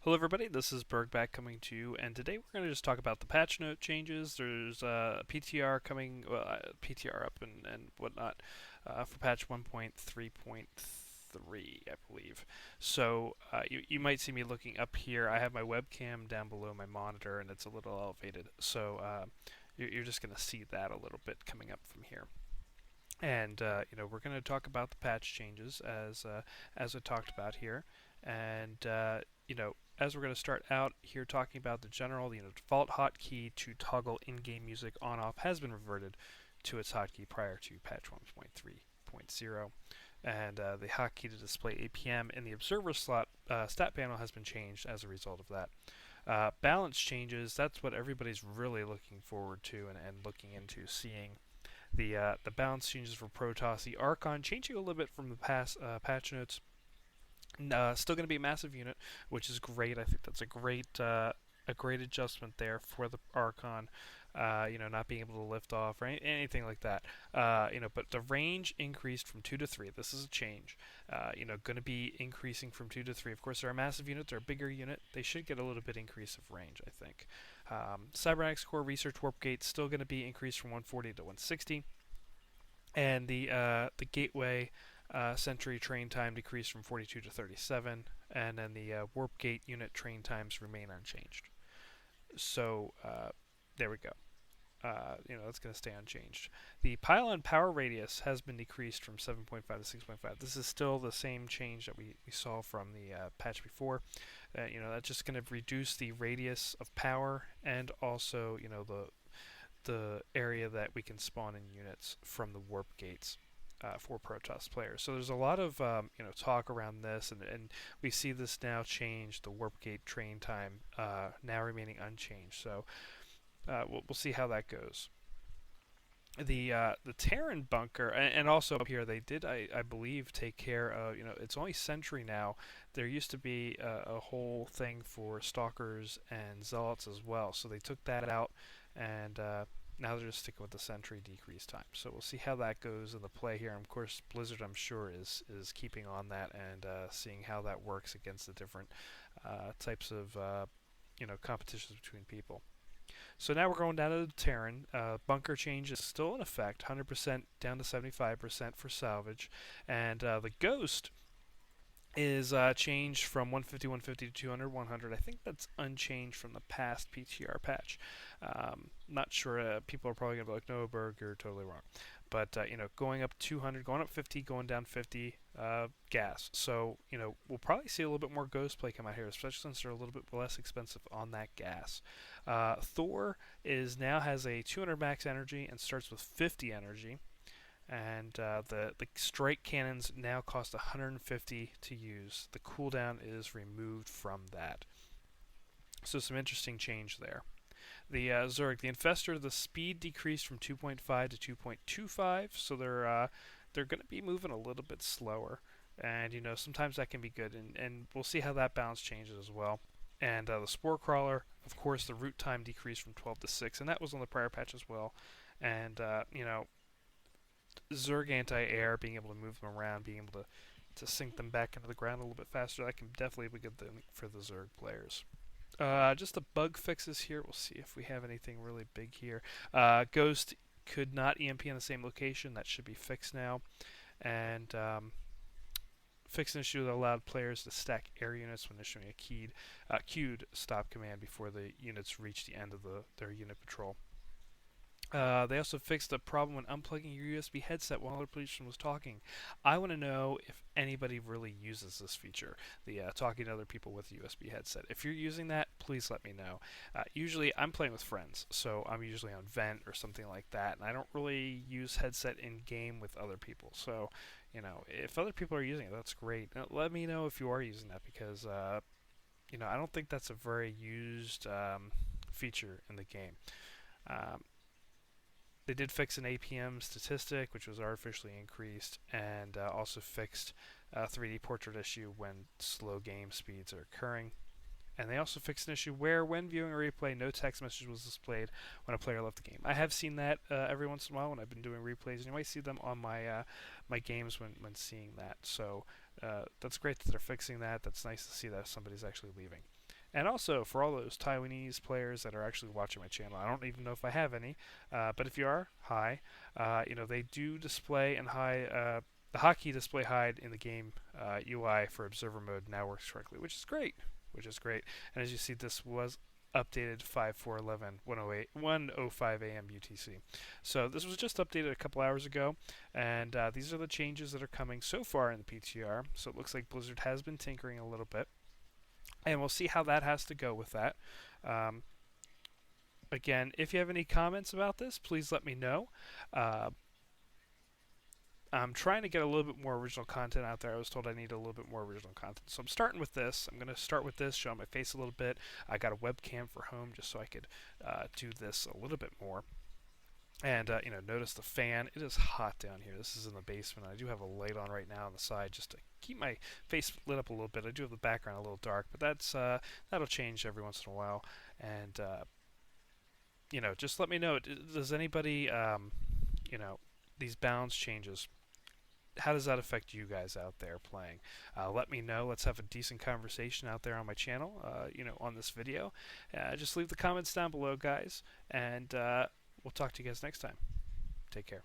Hello everybody, this is burgback coming to you, and today we're going to just talk about the patch note changes. There's PTR coming, PTR up and whatnot for patch 1.3.3, I believe. So you might see me looking up here. I have my webcam down below my monitor, and it's a little elevated. So you're just going to see that a little bit coming up from here. And we're going to talk about the patch changes as I talked about here, and as we're going to start out here talking about the general, default hotkey to toggle in-game music on/off has been reverted to its hotkey prior to patch 1.3.0, and the hotkey to display APM in the observer slot stat panel has been changed as a result of that. Balance changes, that's what everybody's really looking forward to and looking into seeing. The balance changes for Protoss, the Archon changing a little bit from the past patch notes. Still going to be a massive unit, which is great. I think that's a great adjustment there for the Archon. Not being able to lift off or anything like that. But the range increased from 2 to 3. This is a change. Going to be increasing from 2 to 3. Of course, they're a massive unit. They're a bigger unit. They should get a little bit increase of range, I think. Cybernetics Core Research Warp Gate still going to be increased from 140 to 160, and the Gateway Sentry train time decreased from 42 to 37, and then the Warp Gate unit train times remain unchanged. So there we go. That's going to stay unchanged. The pylon power radius has been decreased from 7.5 to 6.5. This is still the same change that we saw from the patch before. That's just going to reduce the radius of power, and also the area that we can spawn in units from the warp gates for Protoss players. So there's a lot of talk around this, and we see this now change. The warp gate train time now remaining unchanged. So we'll see how that goes. The Terran bunker, and also up here they did, I believe, take care of, it's only sentry now. There used to be a whole thing for stalkers and zealots as well, so they took that out, and now they're just sticking with the sentry decrease time. So we'll see how that goes in the play here. And of course, Blizzard, I'm sure, is keeping on that and seeing how that works against the different types of competitions between people. So now we're going down to the Terran. Bunker change is still in effect, 100% down to 75% for salvage. And the Ghost is changed from 150, 150 to 200, 100. I think that's unchanged from the past PTR patch. Not sure. People are probably going to be like, no, Berg, you're totally wrong. But, going up 200, going up 50, going down 50, gas. So, we'll probably see a little bit more Ghost play come out here, especially since they're a little bit less expensive on that gas. Thor now has a 200 max energy and starts with 50 energy. And the strike cannons now cost 150 to use. The cooldown is removed from that. So some interesting change there. The Zerg, the Infestor, the speed decreased from 2.5 to 2.25, so they're going to be moving a little bit slower, and sometimes that can be good, and we'll see how that balance changes as well. And the Spore Crawler, of course, the route time decreased from 12 to 6, and that was on the prior patch as well. And Zerg anti-air, being able to move them around, being able to sink them back into the ground a little bit faster, that can definitely be a good thing for the Zerg players. Just the bug fixes here. We'll see if we have anything really big here. Ghost could not EMP in the same location. That should be fixed now. And fixed an issue that allowed players to stack air units when issuing a queued stop command before the units reach the end of their unit patrol. They also fixed the problem when unplugging your USB headset while another person was talking. I want to know if anybody really uses this feature, the talking to other people with a USB headset. If you're using that, please let me know. Usually, I'm playing with friends, so I'm usually on Vent or something like that, and I don't really use headset in game with other people. So, if other people are using it, that's great. Now, let me know if you are using that, because I don't think that's a very used feature in the game. They did fix an APM statistic, which was artificially increased, and also fixed a 3D portrait issue when slow game speeds are occurring. And they also fixed an issue where, when viewing a replay, no text message was displayed when a player left the game. I have seen that every once in a while when I've been doing replays, and you might see them on my games when seeing that. So that's great that they're fixing that. That's nice to see that somebody's actually leaving. And also for all those Taiwanese players that are actually watching my channel, I don't even know if I have any, but if you are, hi. They do display and hide. The hotkey display hide in the game UI for observer mode now works correctly, which is great. Which is great. And as you see, this was updated 5/4/11 1:05 a.m. UTC. So this was just updated a couple hours ago, and these are the changes that are coming so far in the PTR. So it looks like Blizzard has been tinkering a little bit, and we'll see how that has to go with that. Um, Again, if you have any comments about this, please let me know. Uh, I'm trying to get a little bit more original content out there. I was told I need a little bit more original content. So I'm starting with this. I'm going to start with this, show my face a little bit. I got a webcam for home just so I could do this a little bit more. And, notice the fan. It is hot down here. This is in the basement. I do have a light on right now on the side just to keep my face lit up a little bit. I do have the background a little dark, but that'll change every once in a while. And, just let me know. Does anybody, these balance changes, how does that affect you guys out there playing? Let me know. Let's have a decent conversation out there on my channel, on this video. Just leave the comments down below, guys, and we'll talk to you guys next time. Take care.